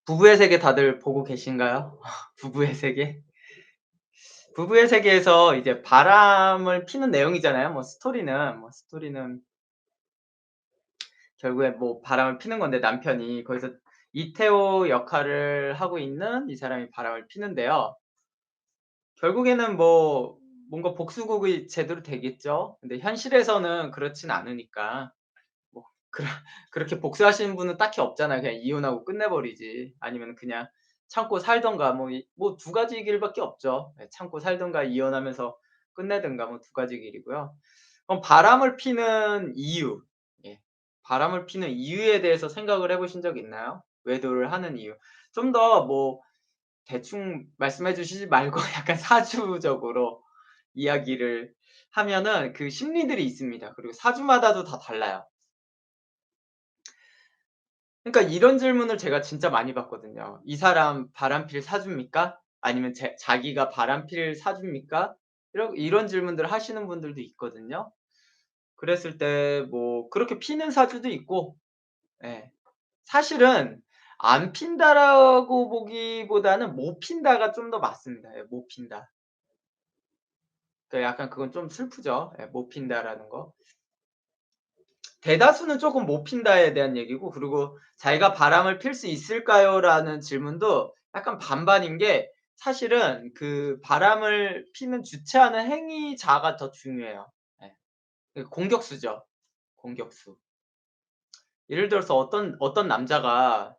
부부의 세계 다들 보고 계신가요? 부부의 세계? 부부의 세계에서 이제 바람을 피는 내용이잖아요. 스토리는 결국에 뭐 바람을 피는 건데 남편이 거기서 이태호 역할을 하고 있는 이 사람이 바람을 피는데요. 결국에는 뭐 뭔가 복수극이 제대로 되겠죠. 근데 현실에서는 그렇진 않으니까 뭐 그러 그렇게 복수하시는 분은 딱히 없잖아요. 그냥 이혼하고 끝내버리지. 아니면 그냥 참고 살든가 뭐 두 가지 길밖에 없죠. 예, 참고 살든가 이혼하면서 끝내든가 뭐 두 가지 길이고요. 그럼 바람을 피는 이유, 예, 바람을 피는 이유에 대해서 생각을 해 보신 적 있나요? 외도를 하는 이유. 좀 더 뭐 대충 말씀해 주시지 말고 약간 사주적으로 이야기를 하면은 그 심리들이 있습니다. 그리고 사주마다도 다 달라요. 그러니까 이런 질문을 제가 진짜 많이 받거든요. "이 사람 바람필 사주입니까?" 아니면 자기가 바람필 사주입니까? 이런 질문들을 하시는 분들도 있거든요. 그랬을 때 뭐 그렇게 피는 사주도 있고, 예, 사실은 안 핀다라고 보기보다는 못 핀다가 좀 더 맞습니다. 예, 못 핀다. 그러니까 약간 그건 좀 슬프죠. 예, 못 핀다라는 거. 대다수는 쪼끔 못 핀다에 대한 얘기고, 그리고 "자기가 바람을 필 수 있을까요?"라는 질문도 약간 반반인 게, 사실은 그 바람을 피는 주체하는 행위자가 더 중요해요. 예. 그 공격수죠, 공격수. 예를 들어서 어떤 남자가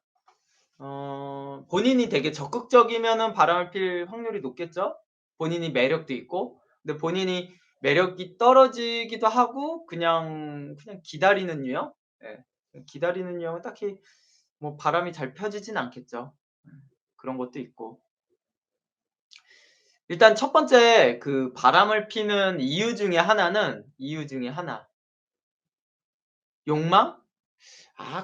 본인이 되게 적극적이면은 바람을 필 확률이 높겠죠? 본인이 매력도 있고. 근데 본인이 매력이 떨어지기도 하고 그냥 기다리는 유형? 예. 기다리는 유형은 딱히 뭐 바람이 잘 펴지진 않겠죠. 그런 것도 있고. 일단 첫 번째 그 바람을 피는 이유 중에 하나, 욕망?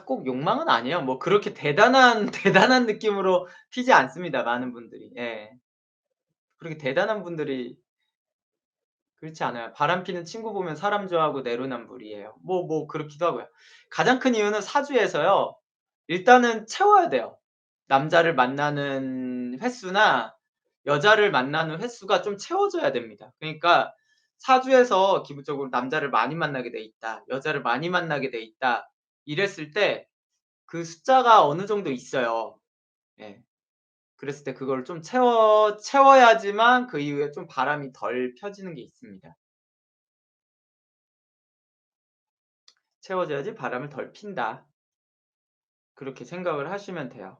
꼭 욕망은 아니에요. 뭐 그렇게 대단한 대단한 느낌으로 피지 않습니다, 많은 분들이. 예. 그렇게 대단한 분들이 그렇지 않아요. 바람피는 친구 보면 사람 좋아하고 내로남불이에요. 뭐 그렇기도 하고요. 가장 큰 이유는 사주에서요, 일단은 채워야 돼요. 남자를 만나는 횟수나 여자를 만나는 횟수가 좀 채워져야 됩니다. 그러니까 사주에서 기본적으로 남자를 많이 만나게 돼 있다, 여자를 많이 만나게 돼 있다, 이랬을 때 그 숫자가 어느 정도 있어요. 예. 그랬을 때 그걸 좀 채워야지만 그 이후에 좀 바람이 덜 펴지는 게 있습니다. 채워져야지 바람을 덜 핀다. 그렇게 생각을 하시면 돼요.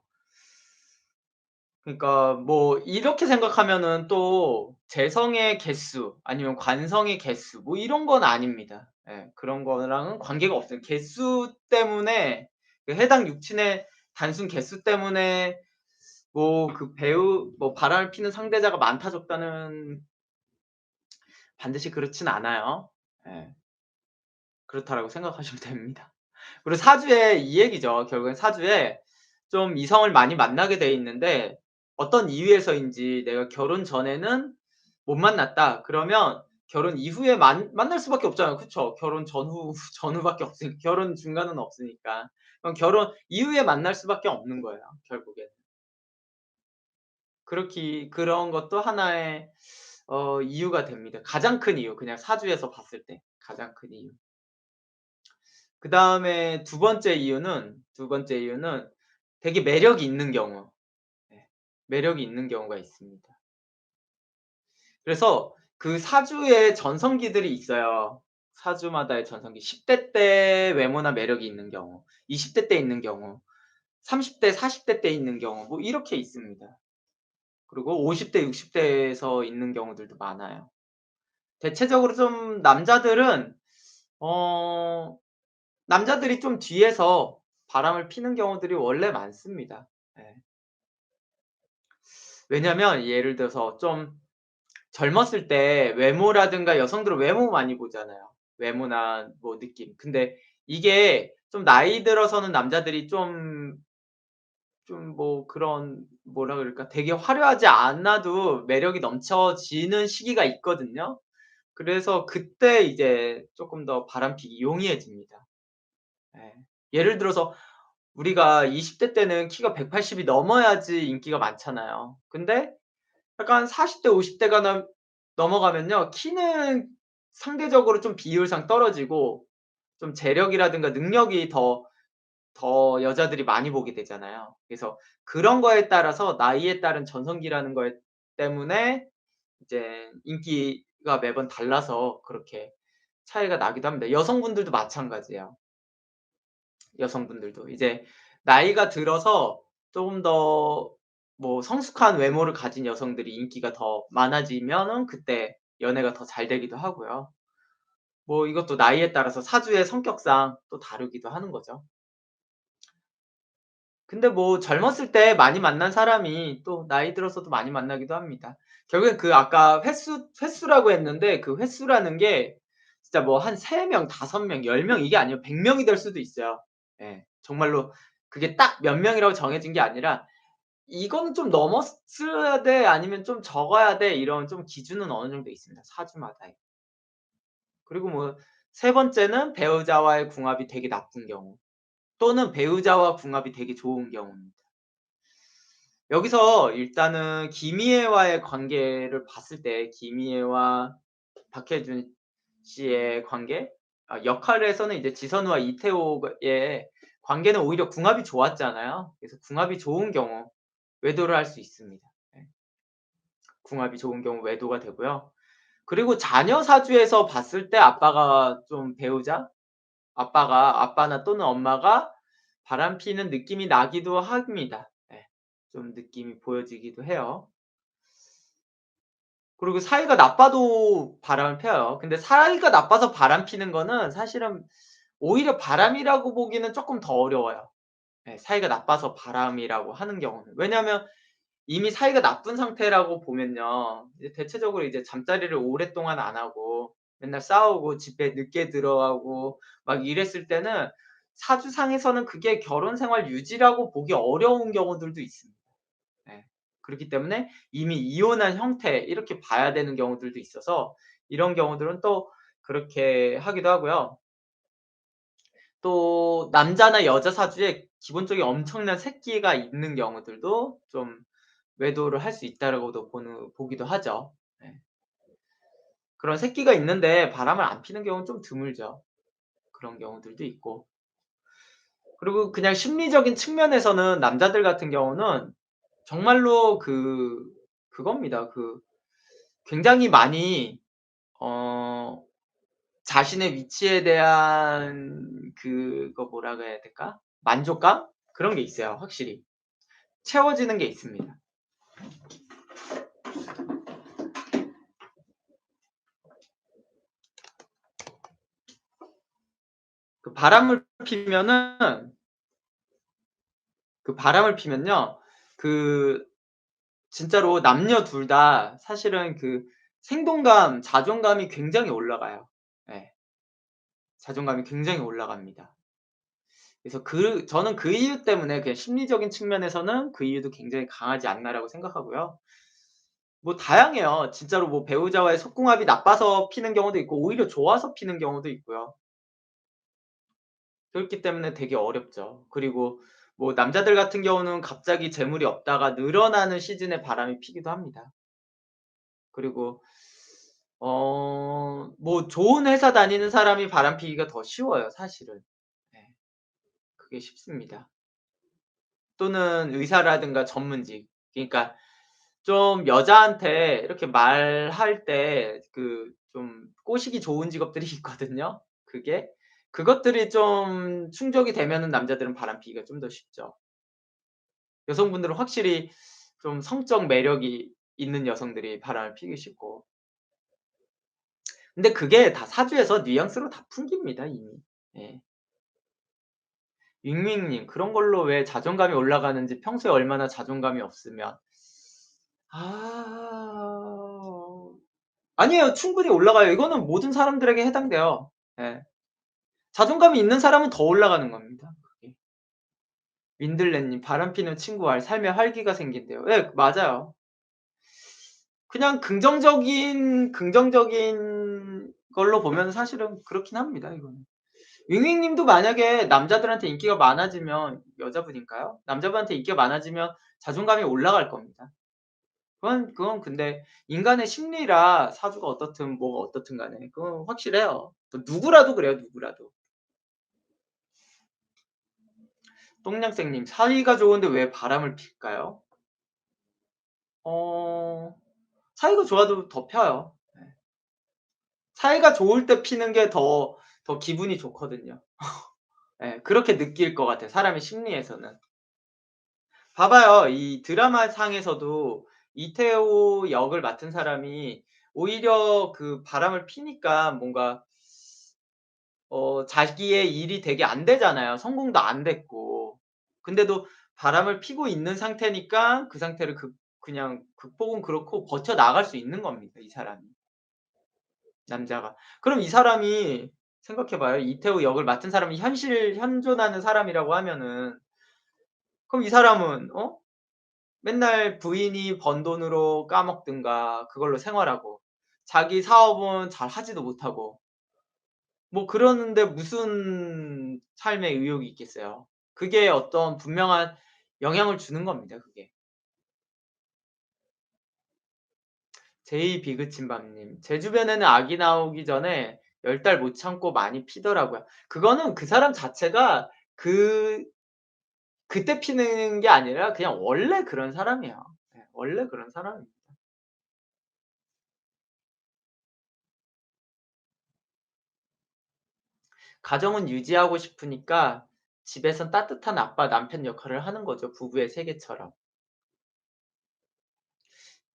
그러니까 뭐 이렇게 생각하면은 또 재성의 개수 아니면 관성의 개수 뭐 이런 건 아닙니다. 예. 그런 거랑은 관계가 없어요. 개수 때문에, 그 해당 육친의 단순 개수 때문에 뭐 그 배우 뭐 바람을 피는 상대자가 많다 적다는 반드시 그렇진 않아요. 예. 그렇다라고 생각하시면 됩니다. 그리고 사주에 이 얘기죠. 결국엔 사주에 좀 이성을 많이 만나게 돼 있는데 어떤 이유에서인지 내가 결혼 전에는 못 만났다. 그러면 결혼 이후에 만날 수밖에 없잖아요. 그쵸? 결혼 전후 전후밖에 없으니까. 결혼 중간은 없으니까. 그럼 결혼 이후에 만날 수밖에 없는 거예요, 결국에는. 그런 것도 하나의 이유가 됩니다. 가장 큰 이유, 그냥 사주에서 봤을 때 가장 큰 이유. 그다음에 두 번째 이유는 되게 매력이 있는 경우. 예. 매력이 있는 경우가 있습니다. 그래서 그 사주에 전성기들이 있어요. 사주마다의 전성기. 10대 때 외모나 매력이 있는 경우, 20대 때 있는 경우, 30대 40대 때 있는 경우 뭐 이렇게 있습니다. 그리고 50대 60 대에서 있는 경우들도 많아요. 대체적으로 좀 어 남자들이 좀 뒤에서 바람을 피는 경우들이 원래 많습니다. 예. 왜냐면 예를 들어서 좀 젊었을 때 외모라든가, 여성들은 외모 많이 보잖아요. 외모나 뭐 느낌. 근데 이게 좀 나이 들어서는 남자들이 좀 뭐 그런, 뭐라 그럴까, 되게 화려하지 않아도 매력이 넘쳐지는 시기가 있거든요. 그래서 그때 이제 쪼끔 더 바람피기 용이해집니다. 예. 예를 들어서 우리가 20대 때는 키가 180이 넘어야지 인기가 많잖아요. 근데 약간 40대 50 대가 넘어가면요. 키는 상대적으로 좀 비율상 떨어지고 좀 재력이라든가 능력이 더 여자들이 많이 보게 되잖아요. 그래서 그런 거에 따라서 나이에 따른 전성기라는 것 때문에 이제 인기가 매번 달라서 그렇게 차이가 나기도 합니다. 여성분들도 마찬가지예요. 여성분들도 이제 나이가 들어서 쪼금 더 뭐 성숙한 외모를 가진 여성들이 인기가 더 많아지면은 그때 연애가 더 잘 되기도 하고요. 뭐 이것도 나이에 따라서 사주의 성격상 또 다르기도 하는 거죠. 근데 뭐 젊었을 때 많이 만난 사람이 또 나이 들어서도 많이 만나기도 합니다. 결국엔 그 아까 횟수라고 했는데 그 횟수라는 게 진짜 뭐 한 3 명, 5 명, 10명 이게 아니고 100 명이 될 수도 있어요. 예. 정말로 그게 딱 몇 명이라고 정해진 게 아니라 '이거는 좀 넘었어야 돼.' 아니면 '좀 적어야 돼.' 이런 좀 기준은 어느 정도 있습니다, 사주마다의. 그리고 뭐 세 번째는 배우자와의 궁합이 되게 나쁜 경우 또는 배우자와 궁합이 되게 좋은 경우입니다. 여기서 일단은 김희애와의 관계를 봤을 때 김희애와 박해준 씨의 관계 역할에서는 이제 지선우와 이태호의 관계는 오히려 궁합이 좋았잖아요. 그래서 궁합이 좋은 경우 외도를 할 수 있습니다. 예. 궁합이 좋은 경우 외도가 되고요. 그리고 자녀 사주에서 봤을 때 아빠가 좀 아빠나 또는 엄마가 바람피는 느낌이 나기도 합니다. 예. 좀 느낌이 보여지기도 해요. 그리고 사이가 나빠도 바람을 펴요. 근데 사이가 나빠서 바람 피는 거는 사실은 오히려 바람이라고 보기는 쪼끔 더 어려워요. 예 사이가 나빠서 바람이라고 하는 경우는. 왜냐하면 이미 사이가 나쁜 상태라고 보면요. 이제 대체적으로 이제 잠자리를 오랫동안 안 하고 맨날 싸우고 집에 늦게 들어가고 막 이랬을 때는 사주상에서는 그게 결혼 생활 유지라고 보기 어려운 경우들도 있습니다. 예. 그렇기 때문에 이미 이혼한 형태 이렇게 봐야 되는 경우들도 있어서 이런 경우들은 또 그렇게 하기도 하고요. 또 남자나 여자 사주에 기본적인 엄청난 새끼가 있는 경우들도 좀 외도를 할 수 있다라고도 보기도 하죠. 예. 그런 새끼가 있는데 바람을 안 피는 경우는 좀 드물죠. 그런 경우들도 있고. 그리고 그냥 심리적인 측면에서는 남자들 같은 경우는 정말로 그겁니다. 굉장히 많이 어 자신의 위치에 대한 뭐라 그래야 될까? 만족감? 그런 게 있어요 확실히. 채워지는 게 있습니다. 그 바람을 피면은 바람을 피면요. 그 진짜로 남녀 둘 다 사실은 생동감, 자존감이 굉장히 올라가요. 예. 자존감이 굉장히 올라갑니다. 그래서 저는 그 이유 때문에 그냥 심리적인 측면에서는 그 이유도 굉장히 강하지 않나라고 생각하고요. 뭐 다양해요. 진짜로 뭐 배우자와의 속궁합이 나빠서 피는 경우도 있고 오히려 좋아서 피는 경우도 있고요. 그렇기 때문에 되게 어렵죠. 그리고 뭐 남자들 같은 경우는 갑자기 재물이 없다가 늘어나는 시즌에 바람이 피기도 합니다. 그리고 뭐 좋은 회사 다니는 사람이 바람 피기가 더 쉬워요 사실은. 네. 그게 쉽습니다. 또는 의사라든가 전문직. 그러니까 좀 여자한테 이렇게 말할 때 좀 꼬시기 좋은 직업들이 있거든요. 그것들이 좀 충족이 되면은 남자들은 바람 피기가 좀 더 쉽죠. 여성분들은 확실히 좀 성적 매력이 있는 여성들이 바람을 피기 쉽고. 근데 그게 다 사주에서 뉘앙스로 다 풍깁니다 이미. 예. 윙윙님 그런 걸로 왜 자존감이 올라가는지 평소에 얼마나 자존감이 없으면 아. 아니에요. 충분히 올라가요. 이거는 모든 사람들에게 해당돼요. 예. 자존감이 있는 사람은 더 올라가는 겁니다 그게. 민들레님 "바람피는 친구와 삶에 활기가 생긴대요." 예 맞아요. 그냥 긍정적인 걸로 보면 사실은 그렇긴 합니다 이거는. 윙윙 님도 만약에 남자들한테 인기가 많아지면 여자분인가요? 남자분한테 인기가 많아지면 자존감이 올라갈 겁니다. 그건 근데 인간의 심리라 사주가 어떻든 뭐가 어떻든 간에 그건 확실해요. 그 누구라도 그래요, 누구라도. 똥냥생 님 "사이가 좋은데 왜 바람을 필까요?" 어 사이가 좋아도 더 펴요. 네. 사이가 좋을 때 피는 게 더 기분이 좋거든요. 예. 그렇게 느낄 것 같아요, 사람의 심리에서는. 봐봐요. 이 드라마 상에서도 이태호 역을 맡은 사람이 오히려 그 바람을 피니까 뭔가 자기의 일이 되게 안 되잖아요. 성공도 안 됐고. 근데도 바람을 피고 있는 상태니까 그 상태를 그냥 극복은 그렇고 버텨나갈 수 있는 겁니다, 이 사람이. 남자가. 그럼 이 사람이 생각해 봐요. 이태호 역을 맡은 사람이 현존하는 사람이라고 하면은 그럼 이 사람은 맨날 부인이 번 돈으로 까먹든가 그걸로 생활하고 자기 사업은 잘 하지도 못하고 뭐 그러는데 무슨 삶의 의욕이 있겠어요. 그게 어떤 분명한 영향을 주는 겁니다, 그게. 제이 비그침밤님. "제 주변에는 아기 나오기 전에 10달 못 참고 많이 피더라고요." 그거는 그 사람 자체가 그 그때 피는 게 아니라 그냥 원래 그런 사람이에요. 예 원래 그런 사람입니다. 가정은 유지하고 싶으니까 집에선 따뜻한 아빠, 남편 역할을 하는 거죠, 부부의 세계처럼.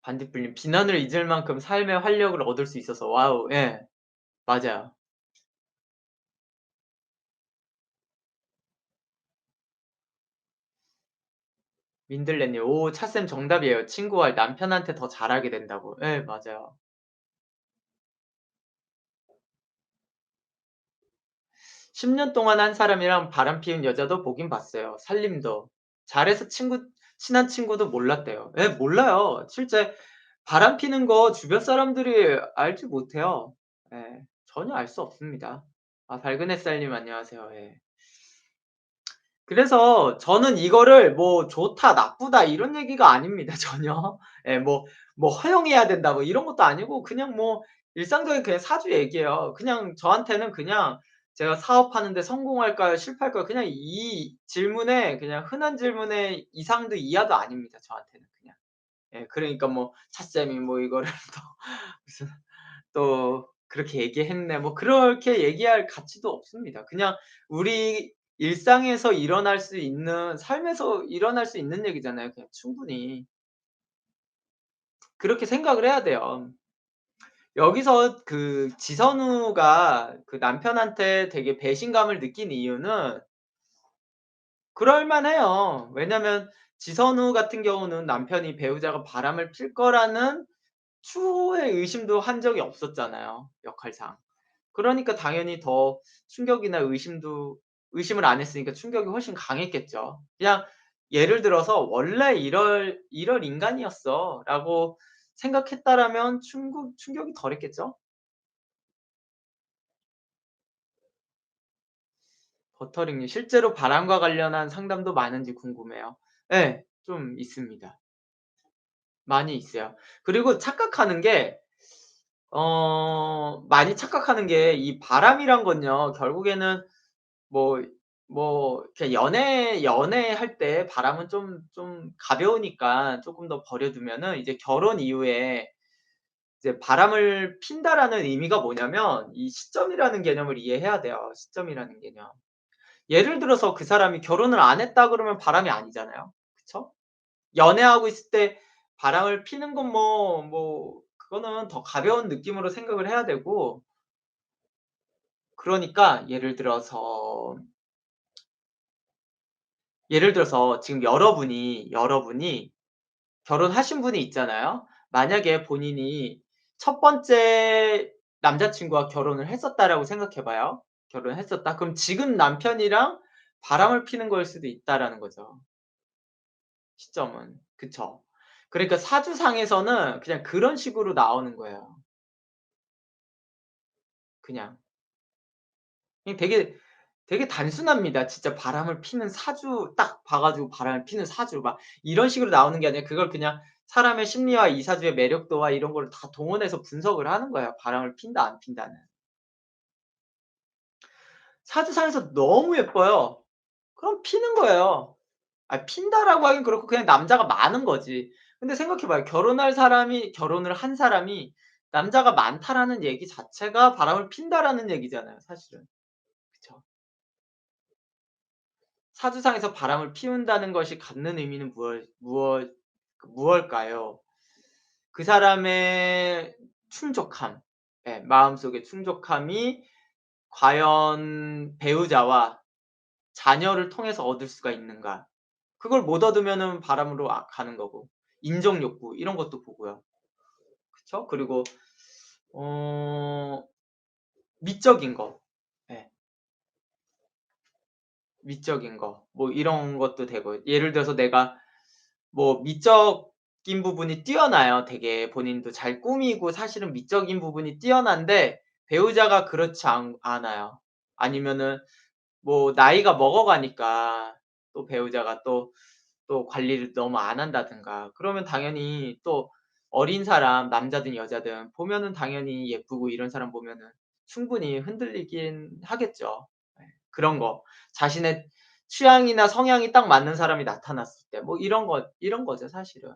반딧불님 "비난을 잊을 만큼 삶의 활력을 얻을 수 있어서." 와우. 예. 맞아요. 민들레님 "오 차쌤 정답이에요. 친구와 남편한테 더 잘하게 된다고." 예 맞아요. 10년 동안 한 사람이랑 바람 피운 여자도 보긴 봤어요. 살림도. 잘해서 친한 친구도 몰랐대요. 예 몰라요. 실제 바람 피는 거 주변 사람들이 알지 못해요. 예. 전혀 알 수 없습니다. 아 밝은 햇살님 안녕하세요. 예. 그래서 저는 이거를 뭐 좋다 나쁘다 이런 얘기가 아닙니다 전혀. 예 뭐 허용해야 된다 뭐 이런 것도 아니고 그냥 뭐 일상적인 그냥 사주 얘기예요. 그냥 저한테는 그냥 제가 사업하는 데 성공할까요 실패할까요 그냥 이 질문에 그냥 흔한 질문의 이상도 이하도 아닙니다 저한테는 그냥. 예 그러니까 뭐 "차쌤이 뭐 이거를 또 무슨 또 그렇게 얘기했네." 뭐 그렇게 얘기할 가치도 없습니다. 그냥 우리 일상에서 일어날 수 있는 삶에서 일어날 수 있는 얘기잖아요 그냥 충분히. 그렇게 생각을 해야 돼요. 여기서 그 지선우가 그 남편한테 되게 배신감을 느낀 이유는 그럴 만해요. 왜냐면 지선우 같은 경우는 남편이 배우자가 바람을 필 거라는 추호의 의심도 한 적이 없었잖아요 역할상. 그러니까 당연히 더 충격이나 의심을 안 했으니까 충격이 훨씬 강했겠죠. 그냥 예를 들어서 '원래 이럴 인간이었어.'라고 생각했다라면 충격이 덜했겠죠? 버터링님 실제로 바람과 관련한 상담도 많은지 궁금해요. 예. 좀 있습니다. 많이 있어요. 그리고 착각하는 게 많이 착각하는 게 이 바람이란 건요 결국에는 뭐 이렇게 연애할 때 바람은 좀 가벼우니까 쪼끔 더 버려 두면은 이제 결혼 이후에 이제 바람을 핀다라는 의미가 뭐냐면 이 시점이라는 개념을 이해해야 돼요, 시점이라는 개념. 예를 들어서 그 사람이 결혼을 안 했다 그러면 바람이 아니잖아요. 그쵸? 연애하고 있을 때 바람을 피는 건 그거는 더 가벼운 느낌으로 생각을 해야 되고 그러니까 예를 들어서 지금 여러분이 결혼하신 분이 있잖아요. 만약에 본인이 첫 번째 남자친구와 결혼을 했었다라고 생각해 봐요. 결혼했었다. 그럼 지금 남편이랑 바람을 피는 거일 수도 있다라는 거죠, 시점은. 그쵸? 그러니까 사주상에서는 그냥 그런 식으로 나오는 거예요, 그냥. 그냥 되게 되게 단순합니다. 진짜 바람을 피는 사주 딱 봐 가지고 바람을 피는 사주 막 이런 식으로 나오는 게 아니라 그걸 그냥 사람의 심리와 이 사주의 매력도와 이런 거를 다 동원해서 분석을 하는 거예요, 바람을 핀다 안 핀다는. 사주상에서 너무 예뻐요. 그럼 피는 거예요. 아 핀다라고 하긴 그렇고 그냥 남자가 많은 거지. 근데 생각해 봐요. 결혼을 한 사람이 남자가 많다라는 얘기 자체가 바람을 핀다라는 얘기잖아요, 사실은. 그쵸. 사주상에서 바람을 피운다는 것이 갖는 의미는 무엇일까요? 그 사람의 충족함, 예 마음속의 충족함이 과연 배우자와 자녀를 통해서 얻을 수가 있는가. 그걸 못 얻으면은 바람으로 가는 거고 인정 욕구 이런 것도 보고요. 그쵸? 그리고 어 미적인 거. 예. 미적인 거. 뭐 이런 것도 되고 예를 들어서 내가 뭐 미적인 부분이 뛰어나요 되게. 본인도 잘 꾸미고 사실은 미적인 부분이 뛰어난데 배우자가 그렇지 않아요. 아니면은 뭐 나이가 먹어 가니까 또 배우자가 또 관리를 너무 안 한다든가 그러면 당연히 또 어린 사람 남자든 여자든 보면은 당연히 예쁘고 이런 사람 보면은 충분히 흔들리긴 하겠죠. 예. 그런 거. 자신의 취향이나 성향이 딱 맞는 사람이 나타났을 때 뭐 이런 거죠 사실은.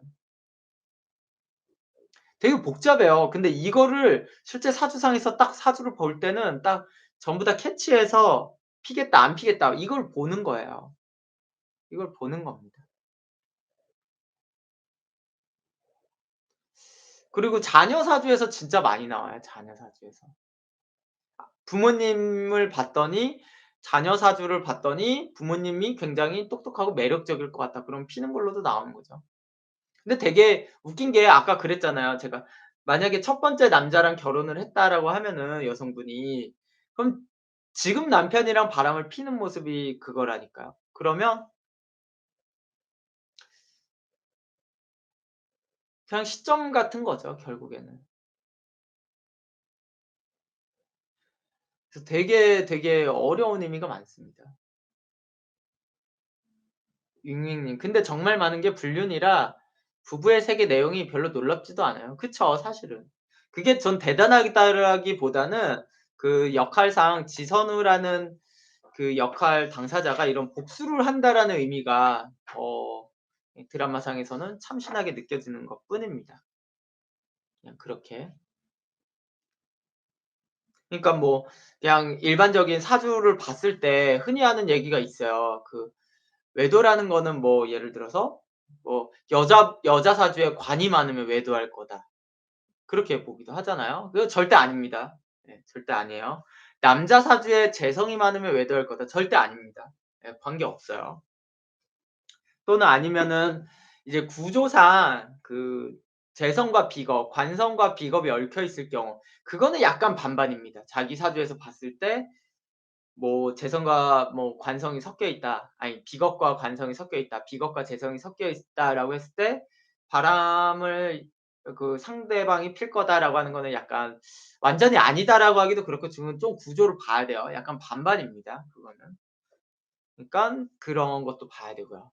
되게 복잡해요. 근데 이거를 실제 사주상에서 딱 사주를 볼 때는 딱 전부 다 캐치해서 피겠다 안 피겠다 이걸 보는 거예요. 이걸 보는 겁니다. 그리고 자녀 사주에서 진짜 많이 나와요, 자녀 사주에서. 부모님을 봤더니 자녀 사주를 봤더니 부모님이 굉장히 똑똑하고 매력적일 것 같다. 그럼 피는 걸로도 나오는 거죠. 근데 되게 웃긴 게 아까 그랬잖아요. 제가 만약에 첫 번째 남자랑 결혼을 했다라고 하면은 여성분이 그럼 지금 남편이랑 바람을 피는 모습이 그거라니까요. 그러면 그냥 시점 같은 거죠, 결국에는. 그래서 되게 어려운 의미가 많습니다. 윙윙님. 근데 정말 많은 게 불륜이라 부부의 세계 내용이 별로 놀랍지도 않아요. 그쵸 사실은. 그게 전 대단하다라기보다는 그 역할상 지선우라는 그 역할 당사자가 이런 복수를 한다라는 의미가 이 드라마상에서는 참신하게 느껴지는 것뿐입니다. 그냥 그렇게. 그러니까 뭐 그냥 일반적인 사주를 봤을 때 흔히 하는 얘기가 있어요. 그 외도라는 거는 뭐 예를 들어서 뭐 여자 사주에 관이 많으면 외도할 거다. 그렇게 보기도 하잖아요. 그거 절대 아닙니다. 예 절대 아니에요. 남자 사주에 재성이 많으면 외도할 거다. 절대 아닙니다. 예 관계없어요. 또는 아니면은 이제 구조상 그 재성과 비겁, 관성과 비겁이 얽혀 있을 경우 그거는 약간 반반입니다. 자기 사주에서 봤을 때 뭐 재성과 뭐 관성이 섞여 있다. 아니 비겁과 관성이 섞여 있다. 비겁과 재성이 섞여 있다라고 했을 때 바람을 그 상대방이 필 거다라고 하는 거는 약간 완전히 아니다라고 하기도 그렇고 지금 좀 구조를 봐야 돼요. 약간 반반입니다 그거는. 그러니깐 그런 것도 봐야 되고요.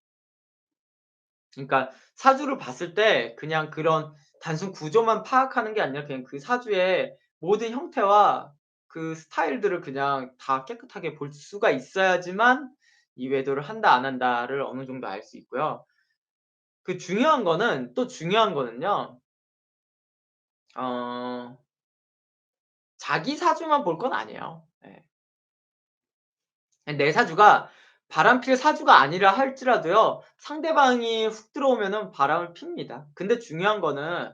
그러니까 사주를 봤을 때 그냥 그런 단순 구조만 파악하는 게 아니라 그냥 그 사주의 모든 형태와 그 스타일들을 그냥 다 깨끗하게 볼 수가 있어야지만 이 외도를 한다 안 한다를 어느 정도 알 수 있고요. 그 중요한 거는 또 중요한 거는요. 어 자기 사주만 볼 건 아니에요. 예. 내 사주가 바람필 사주가 아니라 할지라도요. 상대방이 훅 들어오면은 바람을 핍니다. 근데 중요한 거는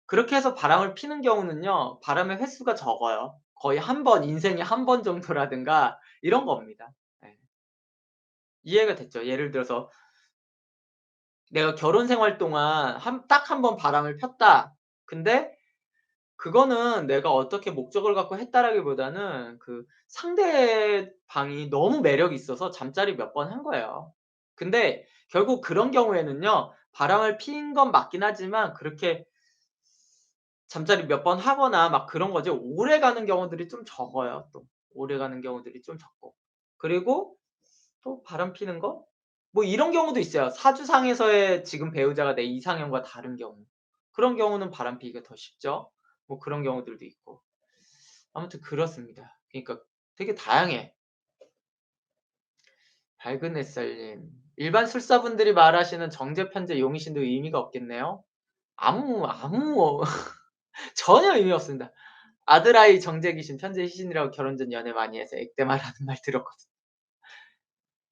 그렇게 해서 바람을 피는 경우는요. 바람의 횟수가 적어요. 거의 한 번 인생에 한 번 정도라든가 이런 겁니다. 예. 이해가 됐죠? 예를 들어서 내가 결혼 생활 동안 딱 한 번 바람을 폈다. 근데 그거는 내가 어떻게 목적을 갖고 했다라기보다는 그 상대방이 너무 매력이 있어서 잠자리 몇 번 한 거예요. 근데 결국 그런 경우에는요. 바람을 핀 건 맞긴 하지만 그렇게 잠자리 몇 번 하거나 막 그런 거지 오래가는 경우들이 좀 적어요 또. 오래가는 경우들이 좀 적고. 그리고 또 바람 피는 거? 뭐 이런 경우도 있어요. 사주상에서의 지금 배우자가 내 이상형과 다른 경우. 그런 경우는 바람 피기가 더 쉽죠. 뭐 그런 경우들도 있고. 아무튼 그렇습니다. 그러니까 되게 다양해. 밝은 햇살님. 일반 술사분들이 말하시는 정제, 편제, 용의신도 의미가 없겠네요. 아무 전혀 의미 없습니다. 아들아이 정제 귀신, 편제 희신이라고 결혼 전 연애 많이 해서 액땜하라는 말 들었거든요.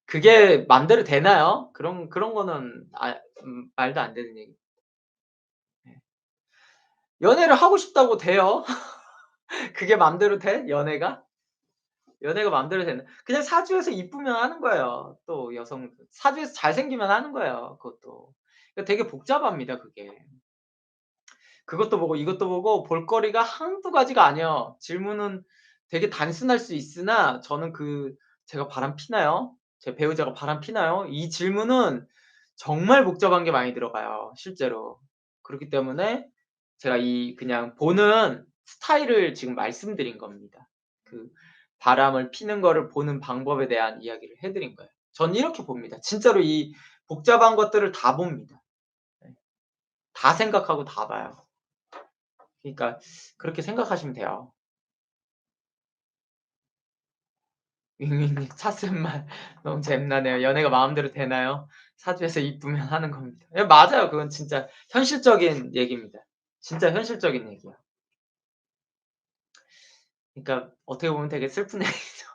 그게 맘대로 되나요? 그런 거는 말도 안 되는 얘기. 예. 연애를 하고 싶다고 돼요? 그게 맘대로 돼? 연애가? 연애가 맘대로 되는 그냥 사주에서 이쁘면 하는 거예요. 또 여성 사주에서 잘생기면 하는 거예요, 그것도. 그러니까 되게 복잡합니다, 그게. 그것도 보고 이것도 보고 볼거리가 한두 가지가 아니에요. 질문은 되게 단순할 수 있으나 저는 제가 바람 피나요? 제 배우자가 바람 피나요? 이 질문은 정말 복잡한 게 많이 들어가요, 실제로. 그렇기 때문에 제가 그냥 보는 스타일을 지금 말씀드린 겁니다. 그 바람을 피는 거를 보는 방법에 대한 이야기를 해 드린 거예요. 저는 이렇게 봅니다. 진짜로 이 복잡한 것들을 다 봅니다. 네. 다 생각하고 다 봐요. 그러니까 그렇게 생각하시면 돼요. 윙윙님 차쌤말 너무 잼나네요. 연애가 마음대로 되나요? 사주에서 이쁘면 하는 겁니다. 예 맞아요. 그건 진짜 현실적인 얘기입니다. 진짜 현실적인 얘기야. 그러니까 어떻게 보면 되게 슬픈 얘기죠.